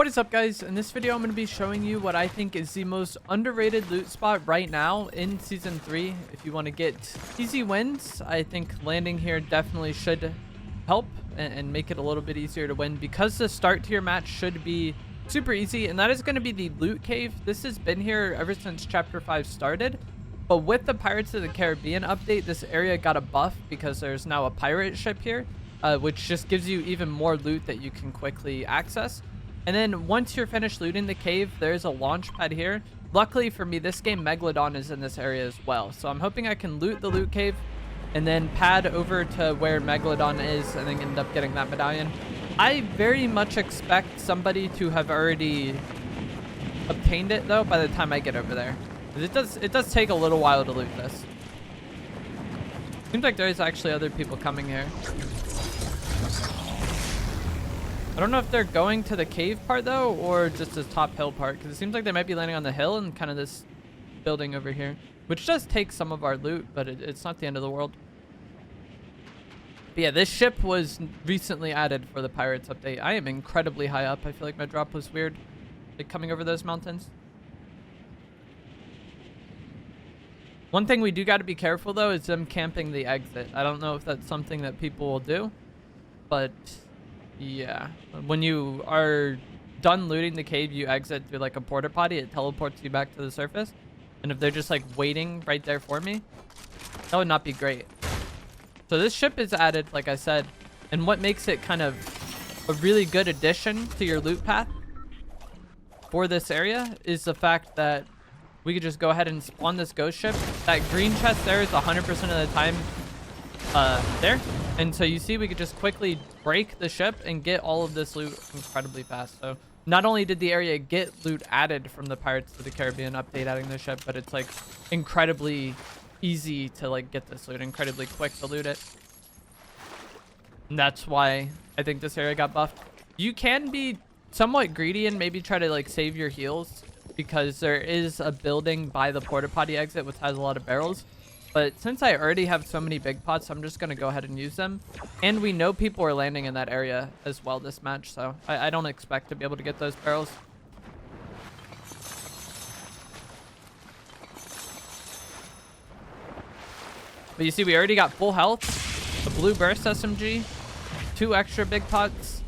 What is up, guys? In this video I'm going to be showing you what I think is the most underrated loot spot right now in season 3. If you want to get easy wins, I think landing here definitely should help and make it a little bit easier to win, because the start to your match should be super easy, and that is going to be the loot cave. This has been here ever since chapter 5 started, but with the Pirates of the Caribbean update, this area got a buff because there's now a pirate ship here, which just gives you even more loot that you can quickly access. And then once you're finished looting the cave, there's a launch pad here. Luckily for me, this game Megalodon is in this area as well, so I'm hoping I can loot the loot cave and then pad over to where Megalodon is and then end up getting that medallion. I very much expect somebody to have already obtained it though by the time I get over there, because it does take a little while to loot this. Seems like there's actually other people coming here. I don't know if they're going to the cave part though, or just the top hill part, because it seems like they might be landing on the hill and kind of this building over here, which does take some of our loot, but it's not the end of the world. But yeah, this ship was recently added for the Pirates update. I am incredibly high up. I feel like my drop was weird, like coming over those mountains. One thing we do got to be careful though is them camping the exit. I don't know if that's something that people will do, but yeah, when you are done looting the cave, you exit through like a porta potty. It teleports you back to the surface, and if they're just like waiting right there for me, that would not be great. So this ship is added, like I said, and what makes it kind of a really good addition to your loot path for this area is the fact that we could just go ahead and spawn this ghost ship. That green chest there is 100% of the time there, and so you see we could just quickly break the ship and get all of this loot incredibly fast. So not only did the area get loot added from the Pirates of the Caribbean update adding the ship, but it's like incredibly easy to like get this loot, incredibly quick to loot it, and that's why I think this area got buffed. You can be somewhat greedy and maybe try to like save your heals, because there is a building by the porta potty exit which has a lot of barrels. But since I already have so many big pots, I'm just going to go ahead and use them. And we know people are landing in that area as well this match, so I don't expect to be able to get those barrels. But you see, we already got full health, a blue burst SMG, 2 extra big pots,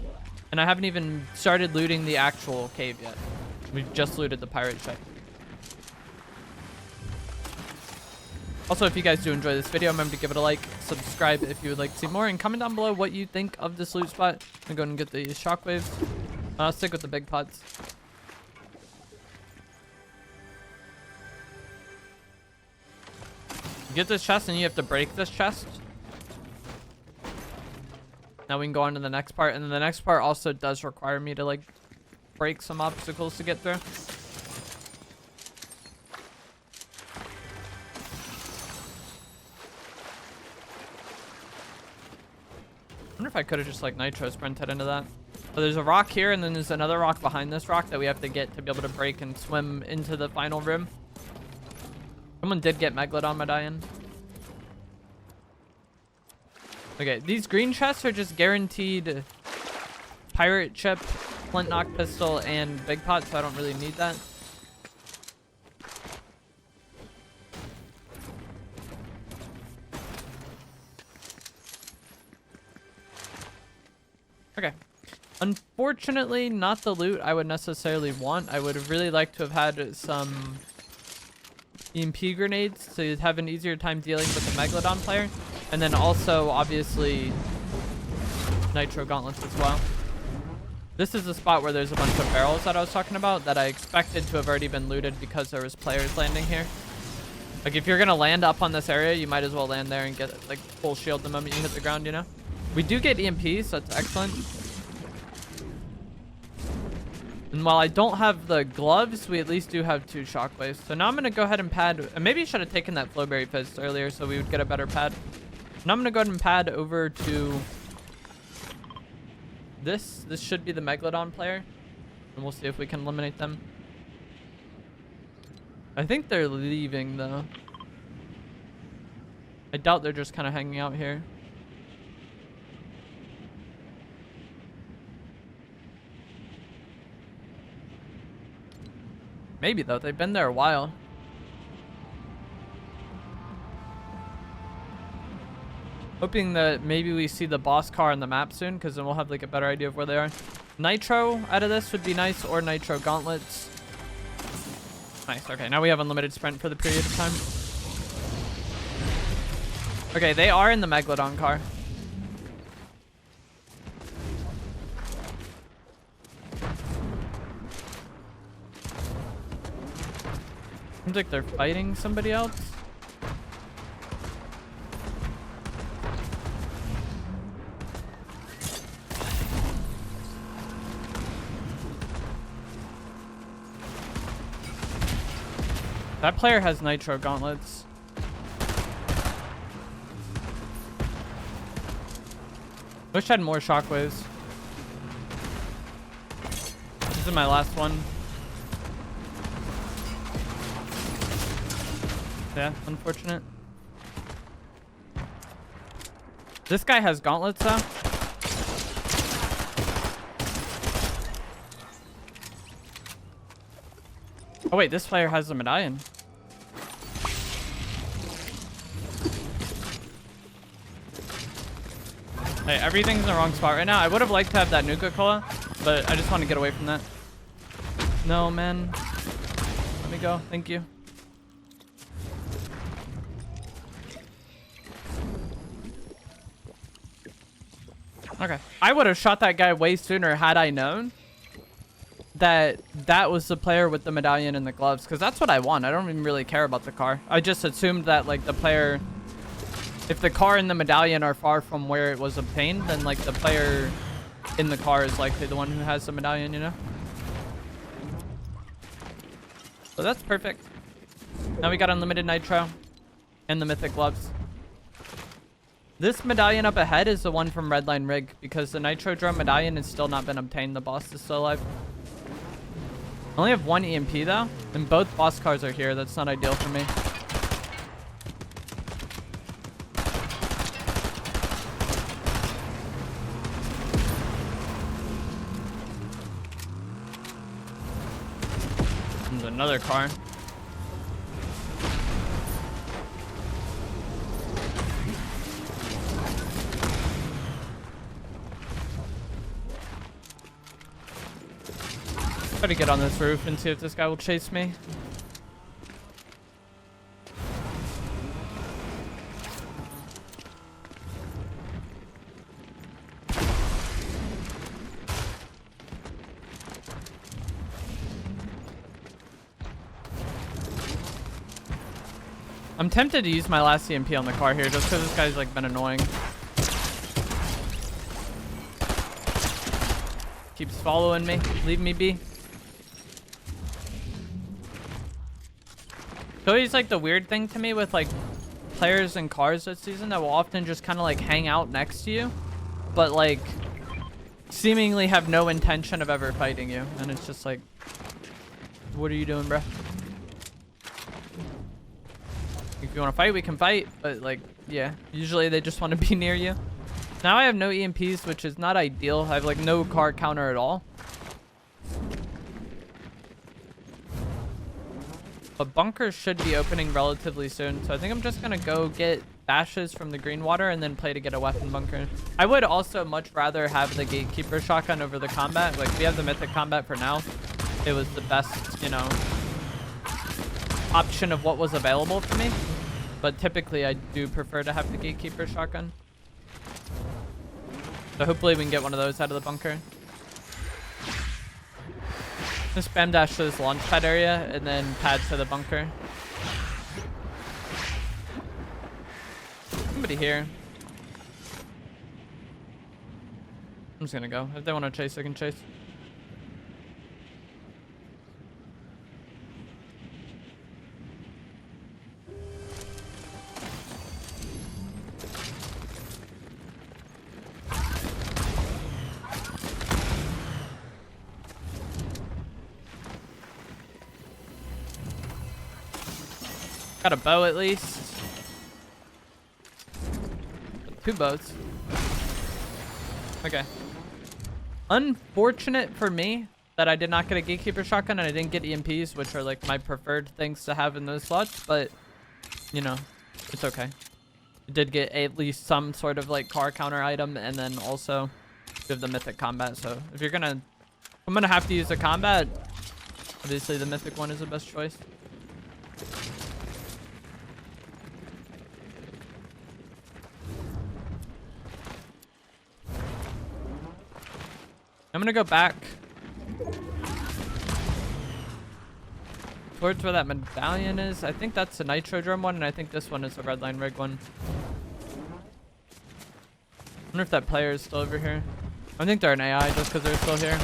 and I haven't even started looting the actual cave yet. We've just looted the pirate ship. Also, if you guys do enjoy this video, remember to give it a like, subscribe if you would like to see more, and comment down below what you think of this loot spot. I'm going to go and get the shockwaves. I'll stick with the big pots. You get this chest and you have to break this chest. Now we can go on to the next part, and then the next part also does require me to like break some obstacles to get through. I wonder if I could have just like nitro sprinted into that. But there's a rock here, and then there's another rock behind this rock that we have to get to be able to break and swim into the final room. Someone did get Megalodon medallion. Okay, these green chests are just guaranteed pirate chip, flint knock pistol, and big pot, so I don't really need that. Okay. Unfortunately, not the loot I would necessarily want. I would have really liked to have had some EMP grenades to have an easier time dealing with the Megalodon player. And then also, obviously, nitro gauntlets as well. This is the spot where there's a bunch of barrels that I was talking about that I expected to have already been looted because there was players landing here. Like, if you're going to land up on this area, you might as well land there and get, like, full shield the moment you hit the ground, you know? We do get EMP, so that's excellent. And while I don't have the gloves, we at least do have 2 shockwaves. So now I'm going to go ahead and pad. And maybe I should have taken that flowberry fizz earlier so we would get a better pad. Now I'm going to go ahead and pad over to this. This should be the Megalodon player. And we'll see if we can eliminate them. I think they're leaving, though. I doubt they're just kind of hanging out here. Maybe though, they've been there a while. Hoping that maybe we see the boss car on the map soon, because then we'll have like a better idea of where they are. Nitro out of this would be nice, or nitro gauntlets. Nice. Okay, now we have unlimited sprint for the period of time. Okay, they are in the Megalodon car. Seems like they're fighting somebody else. That player has nitro gauntlets. Wish I had more shockwaves. This is my last one. Yeah, unfortunate. This guy has gauntlets though. Oh wait, this player has a medallion. Hey, everything's in the wrong spot right now. I would have liked to have that Nuka-Cola, but I just want to get away from that. No, man. Let me go. Thank you. Okay. I would have shot that guy way sooner had I known that that was the player with the medallion and the gloves, because that's what I want. I don't even really care about the car. I just assumed that like the player, if the car and the medallion are far from where it was obtained, then like the player in the car is likely the one who has the medallion, you know? So that's perfect. Now we got unlimited nitro and the mythic gloves. This medallion up ahead is the one from Redline Rig, because the nitro drone medallion has still not been obtained. The boss is still alive. I only have one EMP though, and both boss cars are here. That's not ideal for me. There's another car. Try to get on this roof and see if this guy will chase me. I'm tempted to use my last EMP on the car here just because this guy's like been annoying. Keeps following me. Leave me be. It's always like the weird thing to me with like players and cars this season that will often just kind of like hang out next to you, but like seemingly have no intention of ever fighting you. And it's just like, what are you doing, bro? If you want to fight, we can fight, but like, yeah, usually they just want to be near you. Now I have no EMPs, which is not ideal. I have like no car counter at all. But bunkers should be opening relatively soon, so I think I'm just gonna go get bashes from the green water and then play to get a weapon bunker. I would also much rather have the gatekeeper shotgun over the combat. Like, we have the mythic combat for now. It was the best, you know, option of what was available to me. But typically I do prefer to have the gatekeeper shotgun. So hopefully we can get one of those out of the bunker. Just spam dash to this launch pad area and then pad to the bunker. Somebody here. I'm just gonna go. If they want to chase, they can chase. Got a bow at least. 2 bows. Okay. Unfortunate for me that I did not get a gatekeeper shotgun and I didn't get EMPs, which are like my preferred things to have in those slots. But you know, it's okay. I did get at least some sort of like car counter item, and then also give the mythic combat. So if you're gonna, I'm gonna have to use the combat. Obviously, the mythic one is the best choice. I'm gonna go back towards where that medallion is. I think that's the nitro drum one, and I think this one is the red line rig one. I wonder if that player is still over here. I think they're an AI just because they're still here.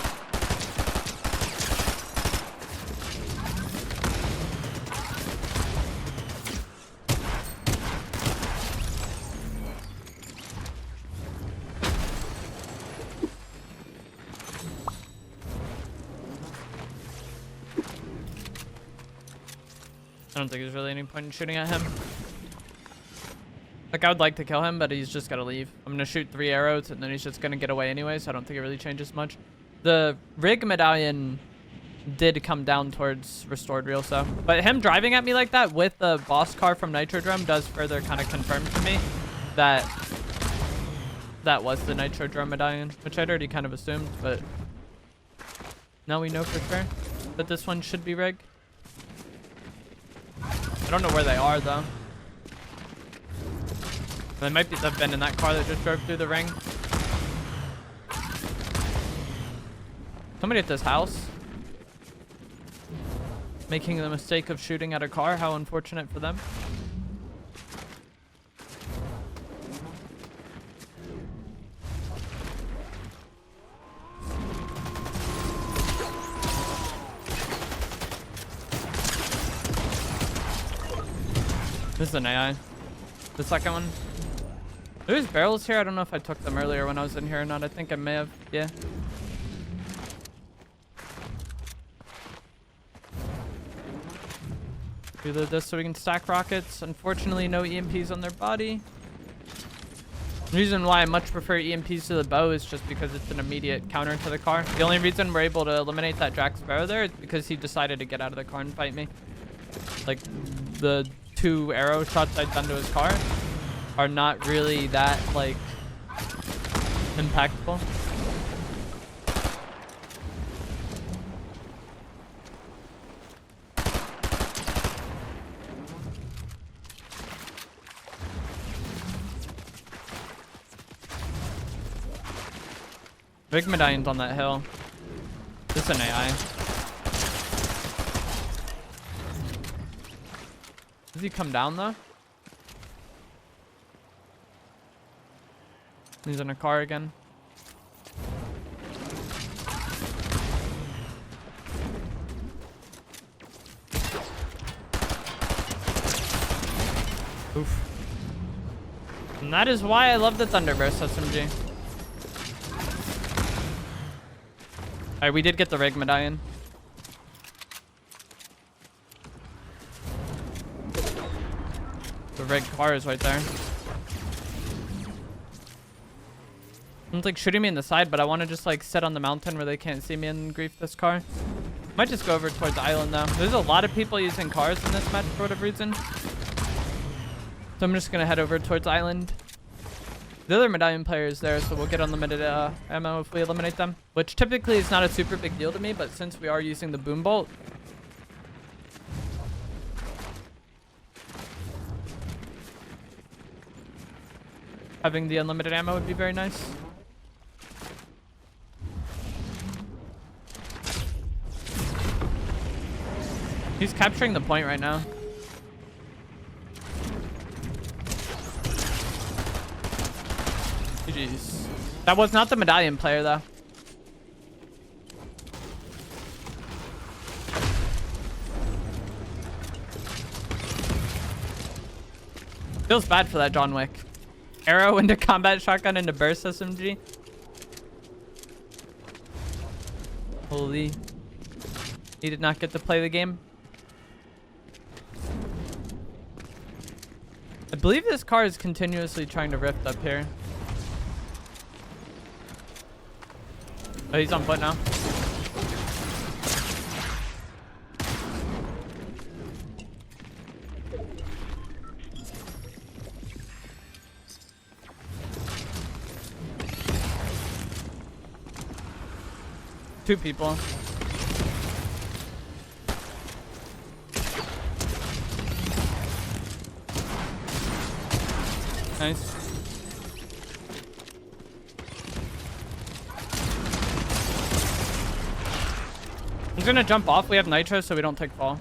I don't think there's really any point in shooting at him. Like, I would like to kill him, but he's just gotta leave. I'm gonna shoot 3 arrows, and then he's just gonna get away anyway, so I don't think it really changes much. The rig medallion did come down towards restored real, so. But him driving at me like that with the boss car from Nitro Drum does further kind of confirm to me that that was the Nitro Drum medallion, which I'd already kind of assumed, but now we know for sure that this one should be rig. I don't know where they are, though. They might be, have been in that car that just drove through the ring. Somebody at this house. Making the mistake of shooting at a car. How unfortunate for them. This is an AI. The second one. There's barrels here. I don't know if I took them earlier when I was in here or not. I think I may have. Yeah. Reload this so we can stack rockets. Unfortunately, no EMPs on their body. The reason why I much prefer EMPs to the bow is just because it's an immediate counter to the car. The only reason we're able to eliminate that Jack Sparrow there is because he decided to get out of the car and fight me. Like, the 2 arrow shots I'd done to his car are not really that, like, impactful. Big medallion's on that hill. This is an AI. Does he come down though? He's in a car again. Oof. And that is why I love the Thunderburst SMG. Alright, we did get the rig medallion. The rig car is right there. It's like shooting me in the side, but I want to just like sit on the mountain where they can't see me and grief this car. Might just go over towards the island though. There's a lot of people using cars in this match for whatever reason. So I'm just gonna head over towards the island. The other medallion player is there, so we'll get unlimited ammo if we eliminate them. Which typically is not a super big deal to me, but since we are using the boom bolt, having the unlimited ammo would be very nice. He's capturing the point right now. GG's. That was not the medallion player though. Feels bad for that John Wick. Arrow into combat shotgun into burst SMG. Holy. He did not get to play the game. I believe this car is continuously trying to rift up here. Oh, he's on foot now. Two people. Nice. I'm gonna jump off. We have nitro, so we don't take fall.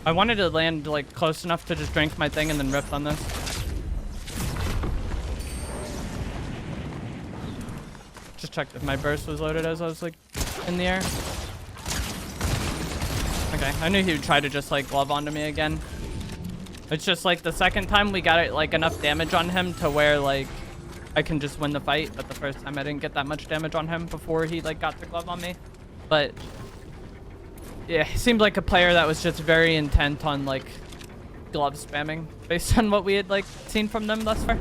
I wanted to land like close enough to just drink my thing and then rip on this. Just checked if my burst was loaded as I was like in the air. Okay, I knew he would try to just like glove onto me again. It's just like the second time we got it like enough damage on him to where like I can just win the fight, but the first time I didn't get that much damage on him before he like got the glove on me. But yeah, he seemed like a player that was just very intent on like glove spamming based on what we had like seen from them thus far.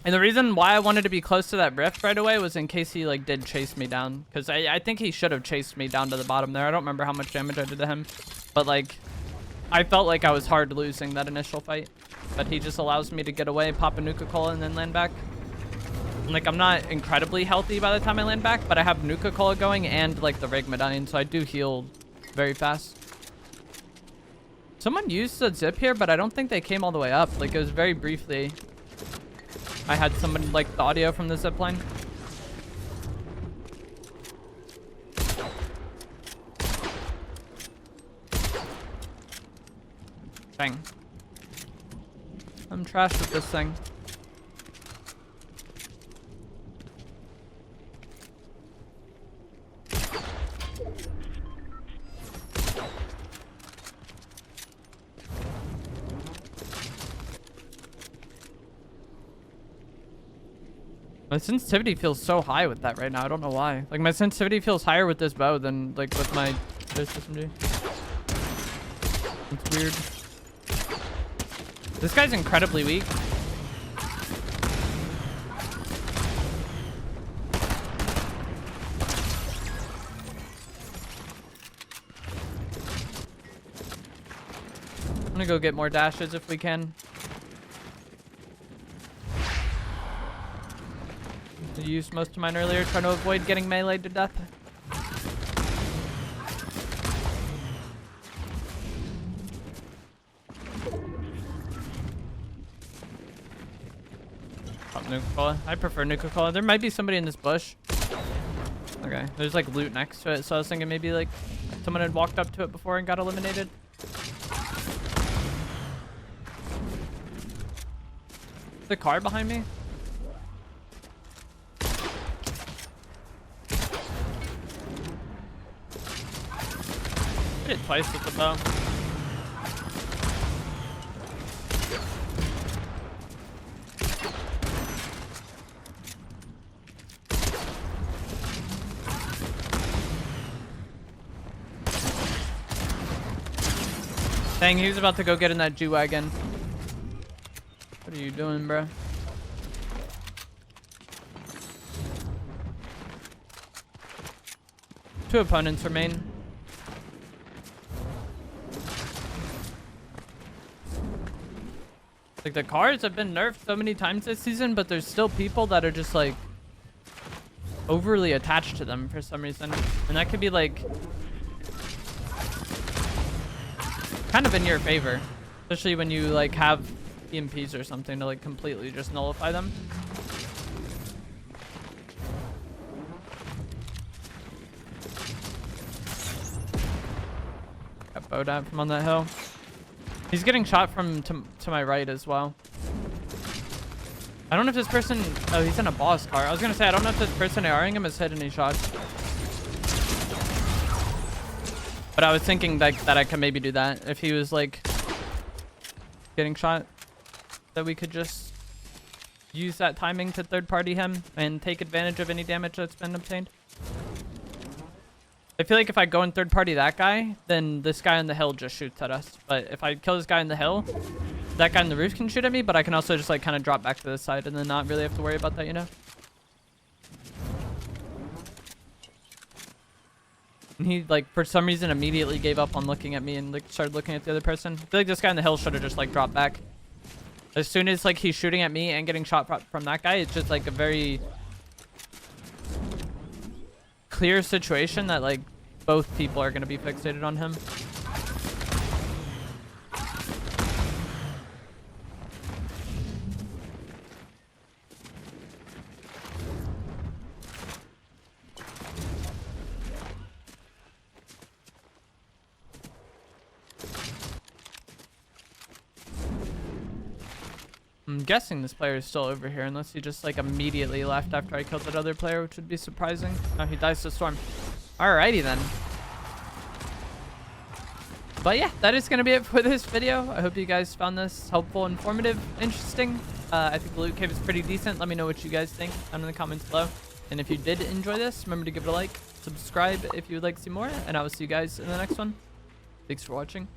And the reason why I wanted to be close to that rift right away was in case he like did chase me down, because I think he should have chased me down to the bottom there. I don't remember how much damage I did to him, but like I felt like I was hard losing that initial fight. But he just allows me to get away, pop a Nuka-Cola, and then land back. And, like, I'm not incredibly healthy by the time I land back, but I have Nuka-Cola going and, like, the Rig Medallion, so I do heal very fast. Someone used the zip here, but I don't think they came all the way up. Like, it was very briefly. I had someone, like, the audio from the zip line. Dang. I'm trash with this thing. My sensitivity feels so high with that right now. I don't know why. Like, my sensitivity feels higher with this bow than, like, with my SMG. It's weird. This guy's incredibly weak. I'm gonna go get more dashes if we can. I used most of mine earlier, trying to avoid getting meleeed to death. Nuka-Cola. I prefer Nuka-Cola. There might be somebody in this bush. Okay, there's like loot next to it, so I was thinking maybe like someone had walked up to it before and got eliminated. The car behind me? I did it twice with the bow. Dang, he was about to go get in that G-Wagon. What are you doing, bro? Two opponents remain. Like, the cars have been nerfed so many times this season, but there's still people that are just, like, overly attached to them for some reason. And that could be, like, kind of in your favor, especially when you like have EMPs or something to like completely just nullify them. Got bowed at from on that hill. He's getting shot from to my right as well. I don't know if this person, oh, he's in a boss car. I was gonna say, I don't know if this person ARing him has hit any shots. But I was thinking that I could maybe do that if he was like getting shot, that we could just use that timing to third party him and take advantage of any damage that's been obtained. I feel like if I go and third party that guy, then this guy on the hill just shoots at us. But if I kill this guy on the hill, that guy on the roof can shoot at me, but I can also just like kind of drop back to the side and then not really have to worry about that, you know? And he, like, for some reason immediately gave up on looking at me and, like, started looking at the other person. I feel like this guy on the hill should have just, like, dropped back. As soon as like he's shooting at me and getting shot from that guy, it's just like a very clear situation that like both people are going to be fixated on him. I'm guessing this player is still over here unless he just like immediately left after I killed that other player, which would be surprising. Oh, he dies to Storm. Alrighty then. But yeah, that is going to be it for this video. I hope you guys found this helpful, informative, interesting. I think the loot cave is pretty decent. Let me know what you guys think down in the comments below. And if you did enjoy this, remember to give it a like, subscribe if you would like to see more, and I will see you guys in the next one. Thanks for watching.